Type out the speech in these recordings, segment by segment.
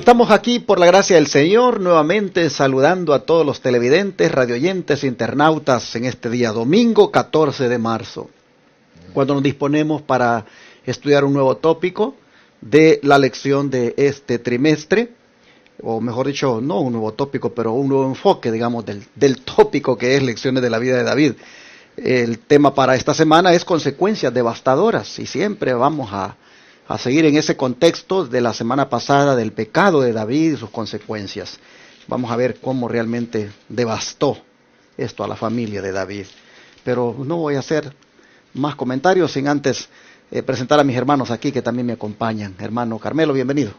Estamos aquí por la gracia del Señor, nuevamente saludando a todos los televidentes, radioyentes, internautas en este día, domingo 14 de marzo, cuando nos disponemos para estudiar un nuevo tópico de la lección de este trimestre, o mejor dicho, no un nuevo tópico, pero un nuevo enfoque, digamos, del tópico que es Lecciones de la Vida de David. El tema para esta semana es consecuencias devastadoras, y siempre vamos a seguir en ese contexto de la semana pasada del pecado de David y sus consecuencias. Vamos a ver cómo realmente devastó esto a la familia de David. Pero no voy a hacer más comentarios sin antes presentar a mis hermanos aquí que también me acompañan. Hermano Carmelo, bienvenido.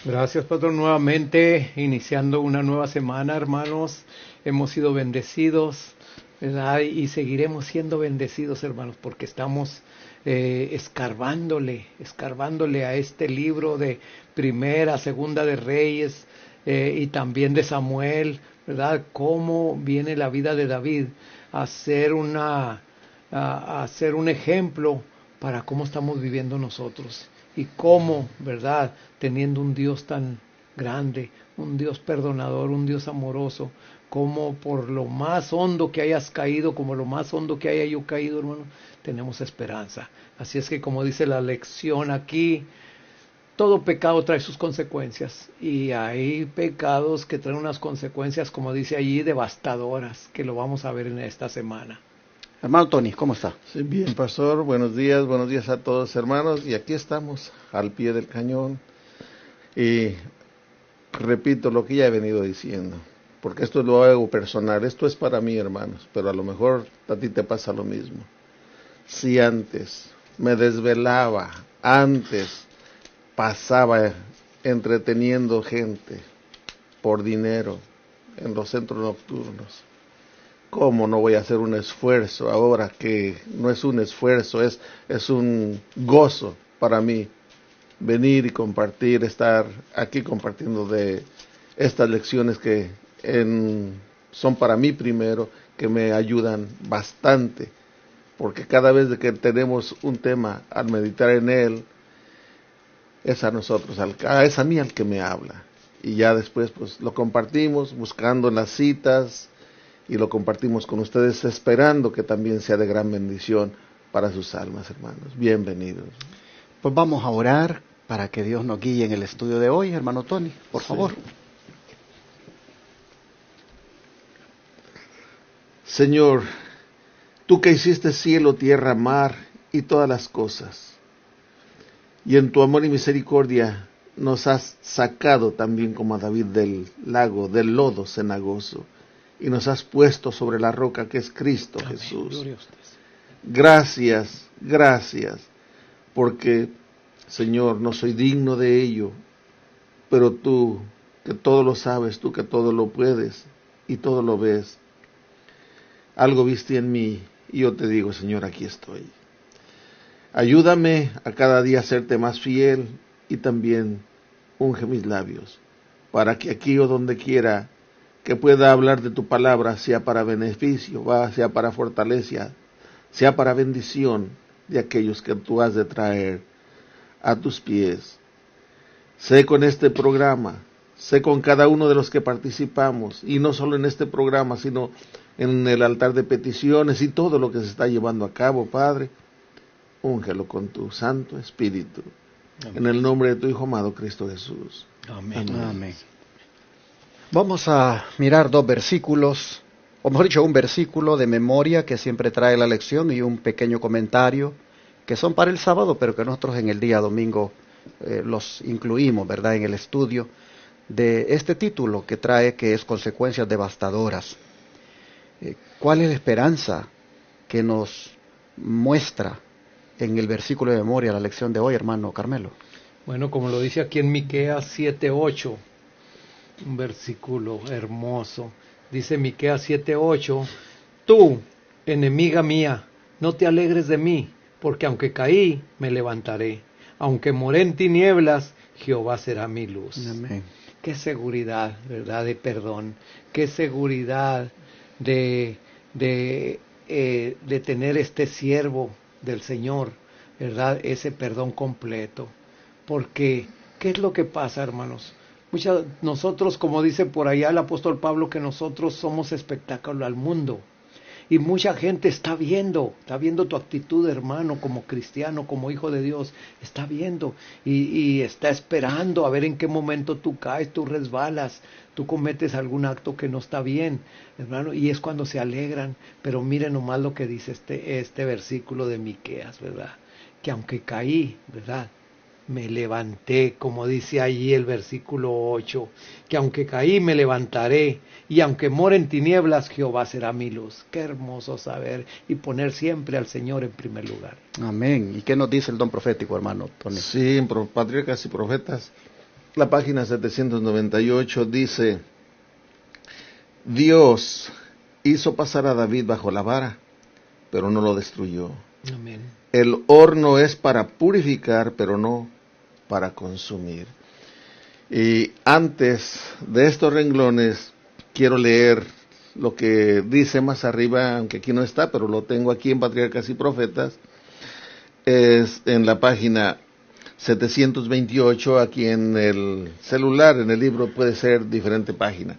Gracias, patrón, nuevamente iniciando una nueva semana, hermanos. Hemos sido bendecidos, ¿verdad? Y seguiremos siendo bendecidos, hermanos, porque estamos escarbándole a este libro de Primera, Segunda de Reyes y también de Samuel, ¿verdad? Cómo viene la vida de David a ser a ser un ejemplo para cómo estamos viviendo nosotros y cómo, ¿verdad? Teniendo un Dios tan grande, un Dios perdonador, un Dios amoroso, como por lo más hondo que hayas caído, como lo más hondo que haya yo caído, hermano, tenemos esperanza. Así es que, como dice la lección aquí, todo pecado trae sus consecuencias, y hay pecados que traen unas consecuencias, como dice allí, devastadoras, que lo vamos a ver en esta semana. Hermano Tony, ¿cómo está? Sí, bien, pastor, buenos días a todos, hermanos, y aquí estamos, al pie del cañón, y repito lo que ya he venido diciendo, porque esto lo hago personal, esto es para mí, hermanos, pero a lo mejor a ti te pasa lo mismo. Si antes me desvelaba, antes pasaba entreteniendo gente por dinero en los centros nocturnos, ¿cómo no voy a hacer un esfuerzo ahora que no es un esfuerzo, es un gozo para mí venir y compartir, estar aquí compartiendo de estas lecciones que son para mí primero, que me ayudan bastante, porque cada vez que tenemos un tema al meditar en él, es a nosotros, es a mí al que me habla, y ya después pues lo compartimos buscando en las citas, y lo compartimos con ustedes esperando que también sea de gran bendición para sus almas, hermanos. Bienvenidos. Pues vamos a orar para que Dios nos guíe en el estudio de hoy, hermano Tony, por favor. Señor, tú que hiciste cielo, tierra, mar y todas las cosas, y en tu amor y misericordia nos has sacado también como a David del lago, del lodo cenagoso, y nos has puesto sobre la roca que es Cristo Jesús. Gracias, porque, Señor, no soy digno de ello, pero tú, que todo lo sabes, tú que todo lo puedes y todo lo ves, algo viste en mí, y yo te digo, Señor, aquí estoy. Ayúdame a cada día a serte más fiel, y también unge mis labios, para que aquí o donde quiera que pueda hablar de tu palabra sea para beneficio, sea para fortaleza, sea para bendición de aquellos que tú has de traer a tus pies. Sé con este programa, sé con cada uno de los que participamos, y no solo en este programa, sino en el altar de peticiones y todo lo que se está llevando a cabo, Padre. Úngelo con tu Santo Espíritu. Amén. En el nombre de tu Hijo amado Cristo Jesús. Amén. Amén. Vamos a mirar dos versículos, o mejor dicho, un versículo de memoria que siempre trae la lección y un pequeño comentario que son para el sábado, pero que nosotros en el día domingo los incluimos, ¿verdad?, en el estudio de este título que trae, que es Consecuencias Devastadoras. ¿Cuál es la esperanza que nos muestra en el versículo de memoria la lección de hoy, hermano Carmelo? Bueno, como lo dice aquí en Miqueas 7:8, un versículo hermoso. Dice Miqueas 7:8, tú, enemiga mía, no te alegres de mí, porque aunque caí, me levantaré. Aunque moré en tinieblas, Jehová será mi luz. Amén. Qué seguridad, ¿verdad?, de perdón. Qué seguridad de tener este siervo del Señor, ¿verdad?, ese perdón completo. Porque, ¿qué es lo que pasa, hermanos? Nosotros, como dice por allá el apóstol Pablo, que nosotros somos espectáculo al mundo. Y mucha gente está viendo tu actitud, hermano, como cristiano, como hijo de Dios, está viendo y está esperando a ver en qué momento tú caes, tú resbalas, tú cometes algún acto que no está bien, hermano, y es cuando se alegran. Pero miren nomás lo que dice este versículo de Miqueas, ¿verdad? Que aunque caí, ¿verdad?, me levanté, como dice allí el versículo 8, que aunque caí me levantaré, y aunque more en tinieblas, Jehová será mi luz. Qué hermoso saber y poner siempre al Señor en primer lugar. Amén. ¿Y qué nos dice el don profético, hermano Tony? Sí, en Patriarcas y Profetas, la página 798 dice: Dios hizo pasar a David bajo la vara, pero no lo destruyó. Amén. El horno es para purificar, pero no para consumir. Y antes de estos renglones, quiero leer lo que dice más arriba, aunque aquí no está, pero lo tengo aquí en Patriarcas y Profetas. Es en la página 728, aquí en el celular, en el libro puede ser diferente página.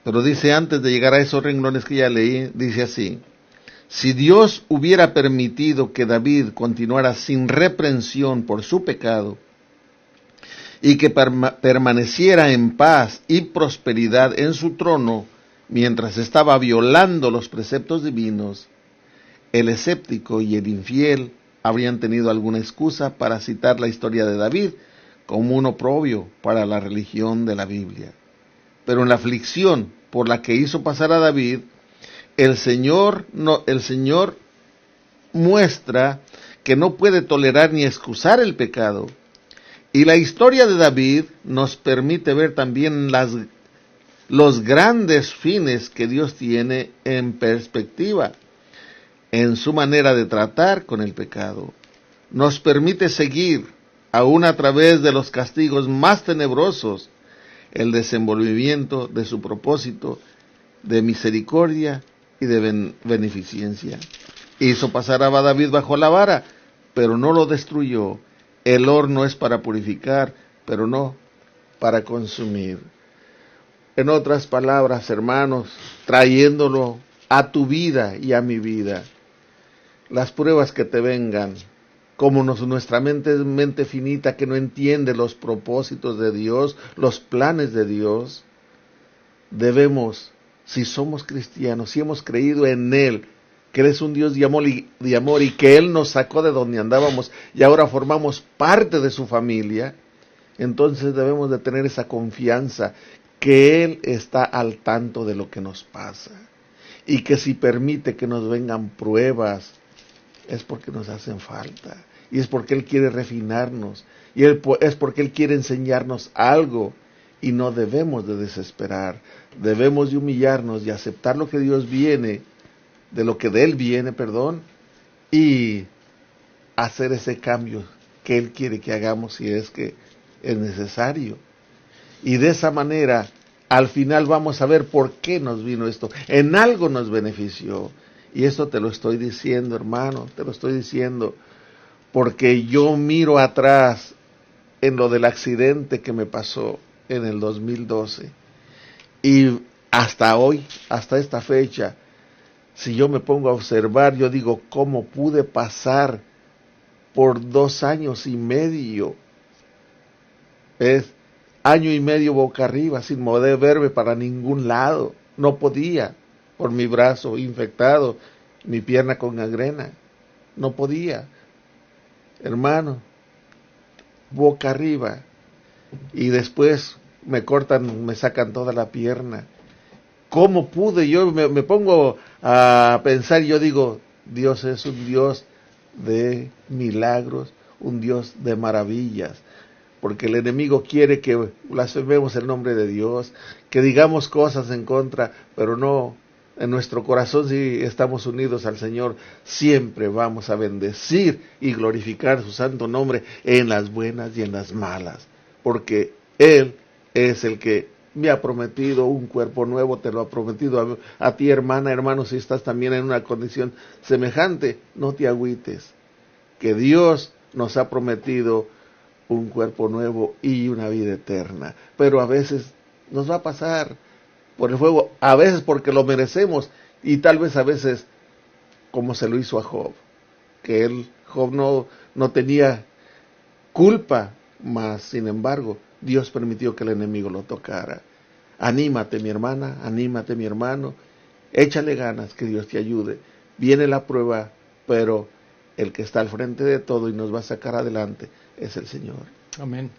Pero dice, antes de llegar a esos renglones que ya leí, dice así: si Dios hubiera permitido que David continuara sin reprensión por su pecado, y que permaneciera en paz y prosperidad en su trono, mientras estaba violando los preceptos divinos, el escéptico y el infiel habrían tenido alguna excusa para citar la historia de David como un oprobio para la religión de la Biblia. Pero en la aflicción por la que hizo pasar a David, el Señor muestra que no puede tolerar ni excusar el pecado. Y la historia de David nos permite ver también los grandes fines que Dios tiene en perspectiva en su manera de tratar con el pecado. Nos permite seguir, aún a través de los castigos más tenebrosos, el desenvolvimiento de su propósito de misericordia y de beneficencia. Hizo pasar a David bajo la vara, pero no lo destruyó. El horno es para purificar, pero no para consumir. En otras palabras, hermanos, trayéndolo a tu vida y a mi vida, las pruebas que te vengan, como nuestra mente es mente finita que no entiende los propósitos de Dios, los planes de Dios, debemos, si somos cristianos, si hemos creído en Él, que Él es un Dios de amor y que Él nos sacó de donde andábamos y ahora formamos parte de su familia, entonces debemos de tener esa confianza que Él está al tanto de lo que nos pasa y que si permite que nos vengan pruebas es porque nos hacen falta y es porque Él quiere refinarnos y es porque Él quiere enseñarnos algo. Y no debemos de desesperar, debemos de humillarnos y aceptar lo que Dios viene, de lo que de Él viene, y hacer ese cambio que Él quiere que hagamos si es que es necesario. Y de esa manera, al final vamos a ver por qué nos vino esto. En algo nos benefició. Y esto te lo estoy diciendo, hermano, te lo estoy diciendo, porque yo miro atrás en lo del accidente que me pasó en el 2012 y hasta hoy, hasta esta fecha, si yo me pongo a observar, yo digo, ¿cómo pude pasar por 2 años y medio? Año y medio boca arriba, sin poder verme para ningún lado, no podía, por mi brazo infectado, mi pierna con gangrena, no podía, hermano, boca arriba. Y después me cortan, me sacan toda la pierna. ¿Cómo pude? Yo me pongo a pensar, yo digo, Dios es un Dios de milagros, un Dios de maravillas, porque el enemigo quiere que blasfememos el nombre de Dios, que digamos cosas en contra, pero no, en nuestro corazón, si estamos unidos al Señor, siempre vamos a bendecir y glorificar su santo nombre en las buenas y en las malas, porque Él es el que me ha prometido un cuerpo nuevo, te lo ha prometido a ti, hermana, hermano, si estás también en una condición semejante, no te agüites, que Dios nos ha prometido un cuerpo nuevo y una vida eterna. Pero a veces nos va a pasar por el fuego, a veces porque lo merecemos, y tal vez a veces como se lo hizo a Job, que Job no tenía culpa, mas sin embargo Dios permitió que el enemigo lo tocara. Anímate, mi hermana, anímate, mi hermano, échale ganas, que Dios te ayude. Viene la prueba, pero el que está al frente de todo y nos va a sacar adelante es el Señor. Amén.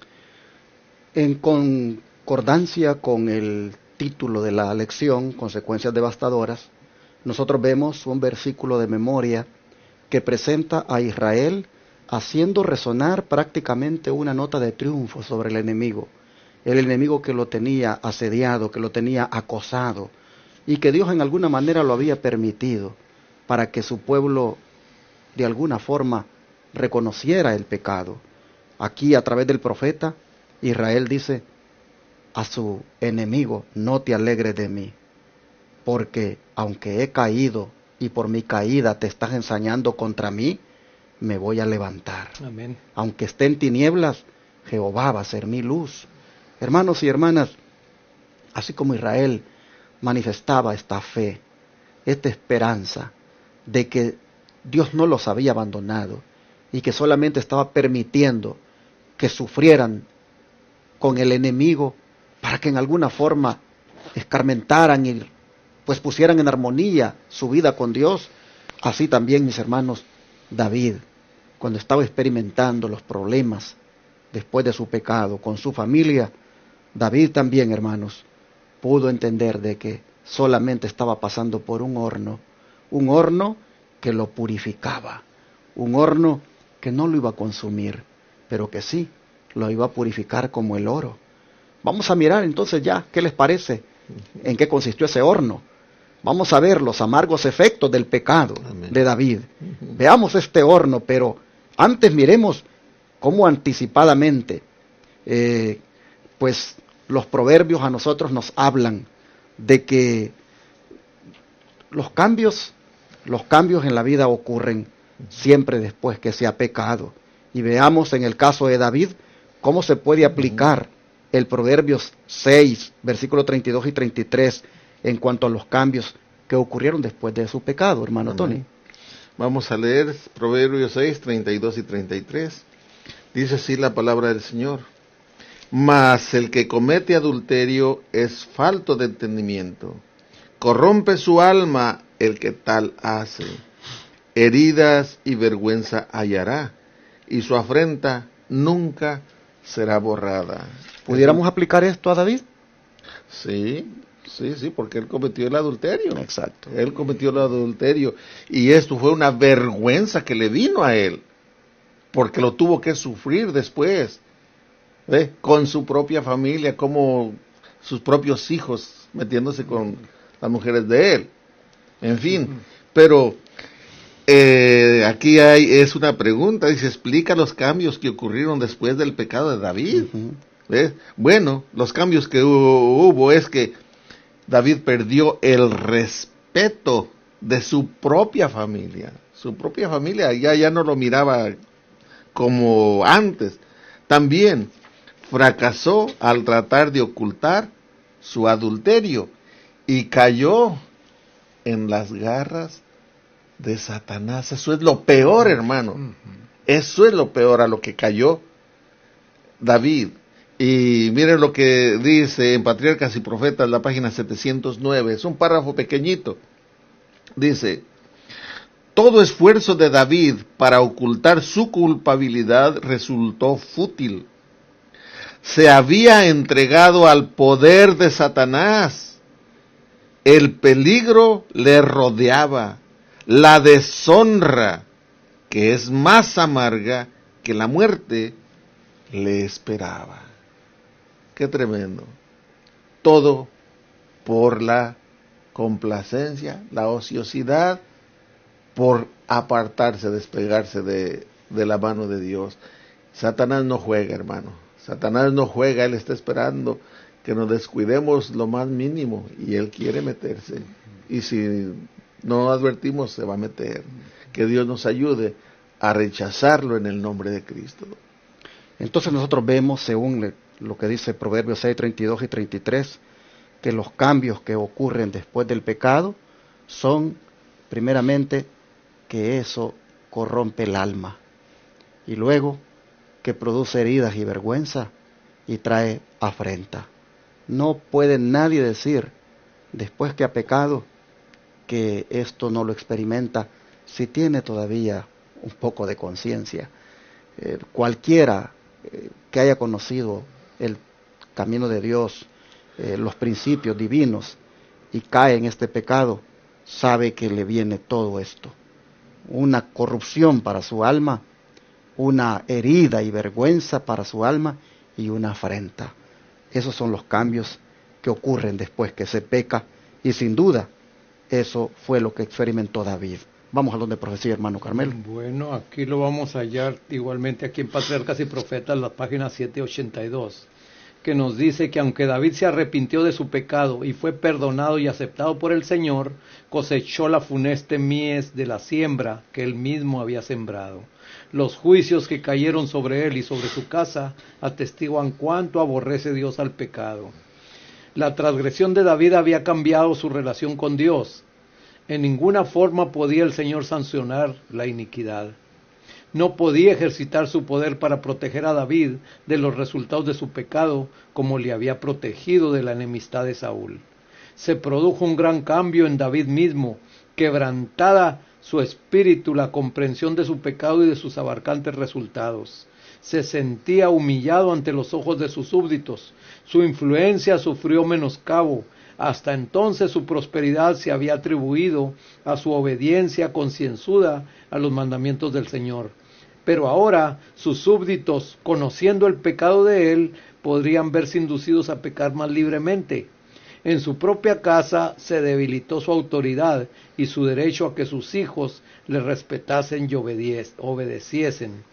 En concordancia con el título de la lección, Consecuencias Devastadoras, nosotros vemos un versículo de memoria que presenta a Israel haciendo resonar prácticamente una nota de triunfo sobre el enemigo que lo tenía asediado, que lo tenía acosado, y que Dios en alguna manera lo había permitido para que su pueblo de alguna forma reconociera el pecado. Aquí, a través del profeta, Israel dice a su enemigo: no te alegres de mí, porque aunque he caído y por mi caída te estás ensañando contra mí, me voy a levantar. Amén. Aunque esté en tinieblas, Jehová va a ser mi luz. Hermanos y hermanas, así como Israel manifestaba esta fe, esta esperanza de que Dios no los había abandonado y que solamente estaba permitiendo que sufrieran con el enemigo para que en alguna forma escarmentaran y pues pusieran en armonía su vida con Dios, así también, mis hermanos, David, cuando estaba experimentando los problemas después de su pecado con su familia, David también, hermanos, pudo entender de que solamente estaba pasando por un horno que lo purificaba, un horno que no lo iba a consumir, pero que sí lo iba a purificar como el oro. Vamos a mirar entonces ya, ¿qué les parece? ¿En qué consistió ese horno? Vamos a ver los amargos efectos del pecado de David. Veamos este horno, pero antes miremos cómo anticipadamente, pues los proverbios a nosotros nos hablan de que los cambios en la vida ocurren siempre después que se ha pecado. Y veamos en el caso de David cómo se puede aplicar el Proverbios 6, versículos 32 y 33 en cuanto a los cambios que ocurrieron después de su pecado, hermano Tony. Vamos a leer Proverbios 6, 32 y 33. Dice así la palabra del Señor: mas el que comete adulterio es falto de entendimiento, corrompe su alma el que tal hace, heridas y vergüenza hallará, y su afrenta nunca será borrada. ¿Pudiéramos aplicar esto a David? Sí, porque él cometió el adulterio. Exacto. Él cometió el adulterio, y esto fue una vergüenza que le vino a él, porque lo tuvo que sufrir después, con su propia familia, como sus propios hijos metiéndose con las mujeres de él. En fin, pero aquí es una pregunta, dice, explica los cambios que ocurrieron después del pecado de David. Bueno, los cambios que hubo es que David perdió el respeto de su propia familia. Su propia familia ya no lo miraba como antes. También fracasó al tratar de ocultar su adulterio y cayó en las garras de Satanás. Eso es lo peor, hermano. Eso es lo peor a lo que cayó David. Y miren lo que dice en Patriarcas y Profetas, la página 709. Es un párrafo pequeñito. Dice: todo esfuerzo de David para ocultar su culpabilidad resultó fútil. Se había entregado al poder de Satanás. El peligro le rodeaba. La deshonra, que es más amarga que la muerte, le esperaba. Qué tremendo. Todo por la complacencia, la ociosidad, por apartarse, despegarse de la mano de Dios. Satanás no juega, hermano. Satanás no juega, él está esperando que nos descuidemos lo más mínimo y él quiere meterse. Y si no advertimos, se va a meter. Que Dios nos ayude a rechazarlo en el nombre de Cristo. Entonces nosotros vemos, según lo que dice Proverbios 6, 32 y 33, que los cambios que ocurren después del pecado son, primeramente, que eso corrompe el alma, y luego que produce heridas y vergüenza y trae afrenta. No puede nadie decir, después que ha pecado, que esto no lo experimenta si tiene todavía un poco de conciencia. Cualquiera que haya conocido el camino de Dios, los principios divinos, y cae en este pecado, sabe que le viene todo esto. Una corrupción para su alma, una herida y vergüenza para su alma y una afrenta. Esos son los cambios que ocurren después que se peca, y sin duda eso fue lo que experimentó David. Vamos a donde profecía, hermano Carmelo. Bueno, aquí lo vamos a hallar igualmente aquí en Patriarcas y Profetas, la página 782, que nos dice que aunque David se arrepintió de su pecado y fue perdonado y aceptado por el Señor, cosechó la funeste mies de la siembra que él mismo había sembrado. Los juicios que cayeron sobre él y sobre su casa atestiguan cuánto aborrece Dios al pecado. La transgresión de David había cambiado su relación con Dios. En ninguna forma podía el Señor sancionar la iniquidad. No podía ejercitar su poder para proteger a David de los resultados de su pecado como le había protegido de la enemistad de Saúl. Se produjo un gran cambio en David mismo, quebrantada su espíritu la comprensión de su pecado y de sus abarcantes resultados. Se sentía humillado ante los ojos de sus súbditos. Su influencia sufrió menoscabo. Hasta entonces su prosperidad se había atribuido a su obediencia concienzuda a los mandamientos del Señor. Pero ahora sus súbditos, conociendo el pecado de él, podrían verse inducidos a pecar más libremente. En su propia casa se debilitó su autoridad y su derecho a que sus hijos le respetasen y obedeciesen.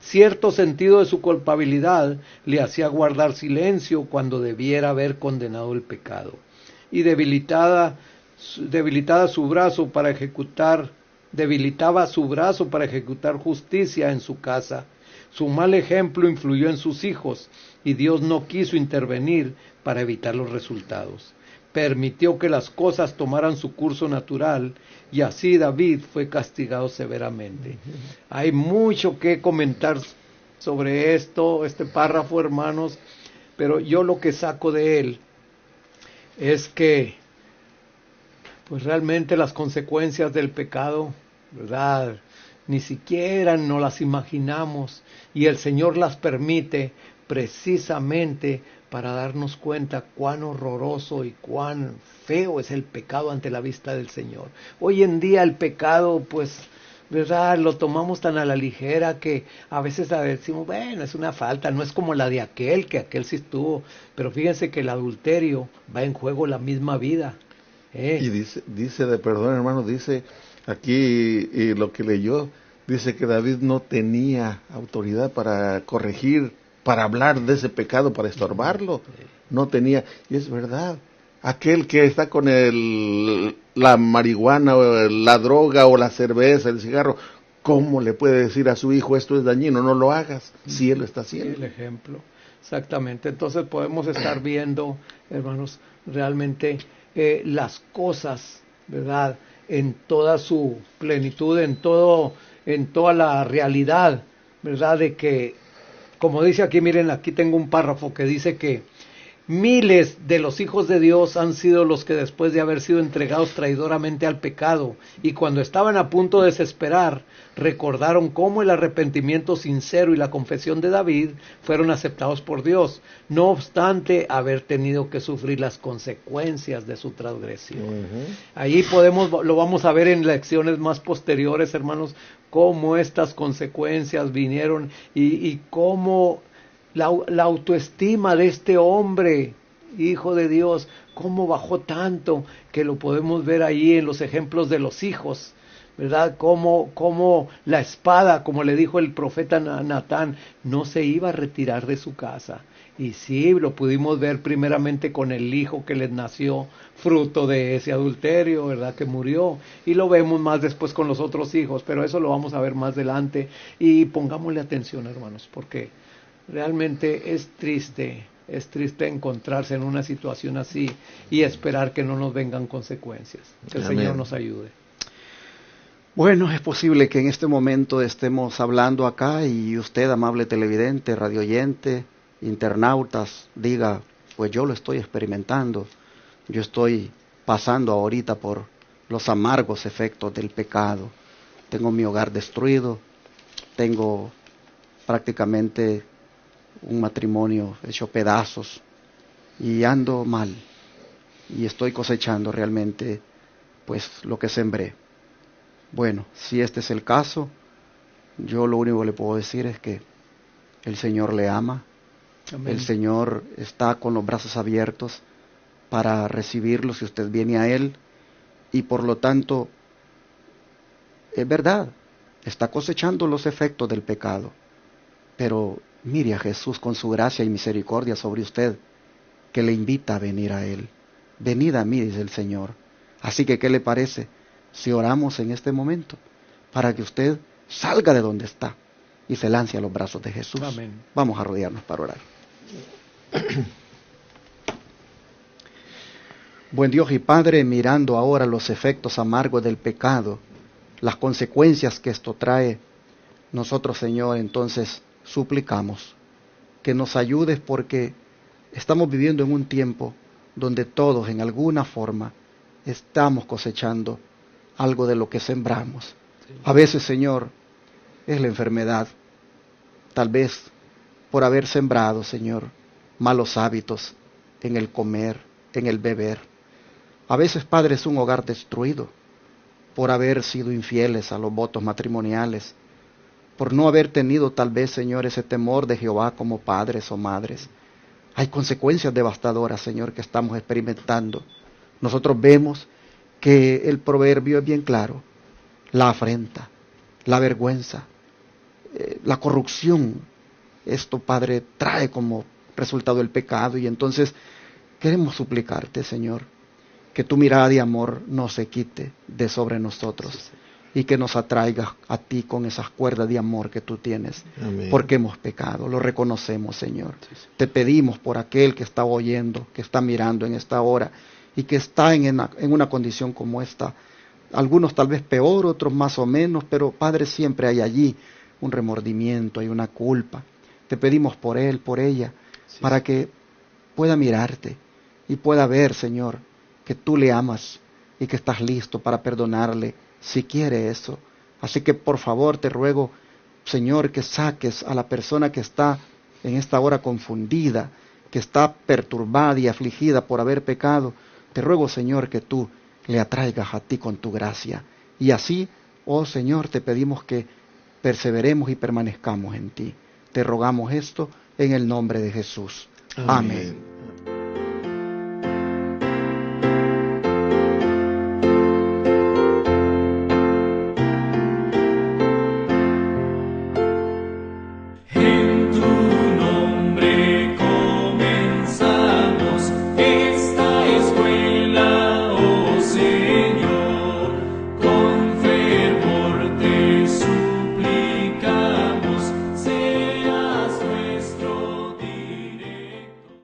Cierto sentido de su culpabilidad le hacía guardar silencio cuando debiera haber condenado el pecado. Y debilitaba su brazo para ejecutar justicia en su casa. Su mal ejemplo influyó en sus hijos y Dios no quiso intervenir para evitar los resultados. Permitió que las cosas tomaran su curso natural y así David fue castigado severamente. Hay mucho que comentar sobre este párrafo, hermanos, pero yo lo que saco de él es que pues realmente las consecuencias del pecado, ¿verdad?, ni siquiera nos las imaginamos, y el Señor las permite precisamente para darnos cuenta cuán horroroso y cuán feo es el pecado ante la vista del Señor. Hoy en día el pecado, pues, ¿verdad?, lo tomamos tan a la ligera que a veces decimos, bueno, es una falta, no es como la de aquel, que aquel sí estuvo, pero fíjense que el adulterio va en juego la misma vida. Y dice de perdón, hermano, dice aquí, y lo que leyó, dice que David no tenía autoridad para corregir, para hablar de ese pecado, para estorbarlo. No tenía, y es verdad. Aquel que está con la marihuana, o la droga, o la cerveza, el cigarro, ¿cómo le puede decir a su hijo esto es dañino, no lo hagas, si él lo está haciendo? El ejemplo, exactamente. Entonces podemos estar viendo, hermanos, realmente las cosas, ¿verdad?, en toda su plenitud, en toda la realidad, ¿verdad?, de que, como dice aquí, miren, aquí tengo un párrafo que dice que miles de los hijos de Dios han sido los que después de haber sido entregados traidoramente al pecado y cuando estaban a punto de desesperar, recordaron cómo el arrepentimiento sincero y la confesión de David fueron aceptados por Dios, no obstante haber tenido que sufrir las consecuencias de su transgresión. Ahí lo vamos a ver en lecciones más posteriores, hermanos, cómo estas consecuencias vinieron y cómo la autoestima de este hombre, hijo de Dios, cómo bajó tanto, que lo podemos ver ahí en los ejemplos de los hijos, ¿verdad? Como la espada, como le dijo el profeta Natán, no se iba a retirar de su casa. Y sí, lo pudimos ver primeramente con el hijo que les nació fruto de ese adulterio, ¿verdad? Que murió. Y lo vemos más después con los otros hijos, pero eso lo vamos a ver más adelante. Y pongámosle atención, hermanos, porque realmente es triste encontrarse en una situación así y esperar que no nos vengan consecuencias. Que el Amén. Señor nos ayude. Bueno, es posible que en este momento estemos hablando acá y usted, amable televidente, radioyente, internautas, diga, pues yo lo estoy experimentando, yo estoy pasando ahorita por los amargos efectos del pecado, tengo mi hogar destruido, tengo prácticamente un matrimonio hecho pedazos y ando mal y estoy cosechando realmente pues lo que sembré. Bueno, si este es el caso, yo lo único que le puedo decir es que el Señor le ama. Amén. El Señor está con los brazos abiertos para recibirlo si usted viene a Él, y por lo tanto, es verdad, está cosechando los efectos del pecado, pero mire a Jesús con su gracia y misericordia sobre usted, que le invita a venir a Él. Venid a mí, dice el Señor. Así que, ¿qué le parece si oramos en este momento para que usted salga de donde está y se lance a los brazos de Jesús? Amén. Vamos a rodearnos para orar. Buen Dios y Padre, mirando ahora los efectos amargos del pecado, las consecuencias que esto trae, nosotros, Señor, entonces suplicamos que nos ayudes, porque estamos viviendo en un tiempo donde todos en alguna forma estamos cosechando algo de lo que sembramos. A veces, Señor, es la enfermedad, tal vez por haber sembrado, Señor, malos hábitos en el comer, en el beber. A veces, Padre, es un hogar destruido por haber sido infieles a los votos matrimoniales, por no haber tenido tal vez, Señor, ese temor de Jehová como padres o madres. Hay consecuencias devastadoras, Señor, que estamos experimentando. Nosotros vemos que el proverbio es bien claro: la afrenta, la vergüenza, la corrupción. Esto, Padre, trae como resultado el pecado, y entonces queremos suplicarte, Señor, que tu mirada de amor no se quite de sobre nosotros y que nos atraiga a ti con esas cuerdas de amor que tú tienes. Amén. Porque hemos pecado, lo reconocemos, Señor. Te pedimos por aquel que está oyendo, que está mirando en esta hora y que está en una condición como esta. Algunos tal vez peor, otros más o menos, pero Padre, siempre hay allí un remordimiento, hay una culpa. Te pedimos por él, por ella, para que pueda mirarte y pueda ver, Señor, que tú le amas y que estás listo para perdonarle si quiere eso. Así que por favor te ruego, Señor, que saques a la persona que está en esta hora confundida, que está perturbada y afligida por haber pecado. Te ruego, Señor, que tú le atraigas a ti con tu gracia. Y así, oh Señor, te pedimos que perseveremos y permanezcamos en ti. Te rogamos esto en el nombre de Jesús. Amén.